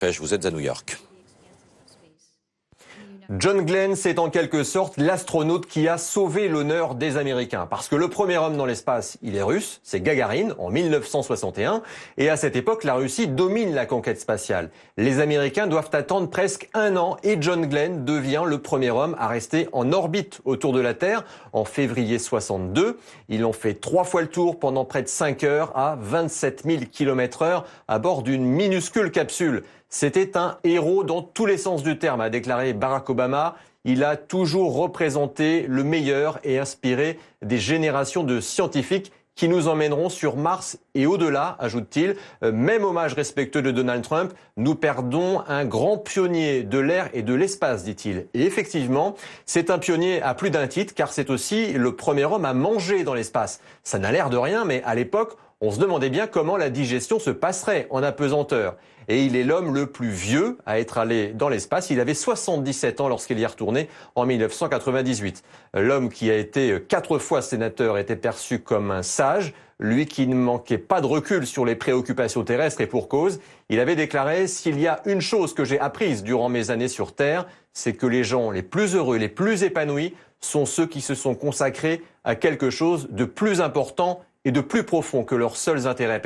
Vous êtes à New York. John Glenn, c'est en quelque sorte l'astronaute qui a sauvé l'honneur des Américains. Parce que le premier homme dans l'espace, il est russe, c'est Gagarine, en 1961. Et à cette époque, la Russie domine la conquête spatiale. Les Américains doivent attendre presque un an et John Glenn devient le premier homme à rester en orbite autour de la Terre en février 62. Ils ont fait 3 fois le tour pendant près de 5 heures à 27 000 km/h à bord d'une minuscule capsule. C'était un héros dans tous les sens du terme, a déclaré Barack Obama. Il a toujours représenté le meilleur et inspiré des générations de scientifiques qui nous emmèneront sur Mars et au-delà, ajoute-t-il. Même hommage respectueux de Donald Trump, nous perdons un grand pionnier de l'air et de l'espace, dit-il. Et effectivement, c'est un pionnier à plus d'un titre, car c'est aussi le premier homme à manger dans l'espace. Ça n'a l'air de rien, mais à l'époque, on se demandait bien comment la digestion se passerait en apesanteur. Et il est l'homme le plus vieux à être allé dans l'espace. Il avait 77 ans lorsqu'il y est retourné en 1998. L'homme qui a été 4 fois sénateur était perçu comme un sage. Lui qui ne manquait pas de recul sur les préoccupations terrestres et pour cause. Il avait déclaré « S'il y a une chose que j'ai apprise durant mes années sur Terre, c'est que les gens les plus heureux, les plus épanouis sont ceux qui se sont consacrés à quelque chose de plus important et de plus profond que leurs seuls intérêts personnels. »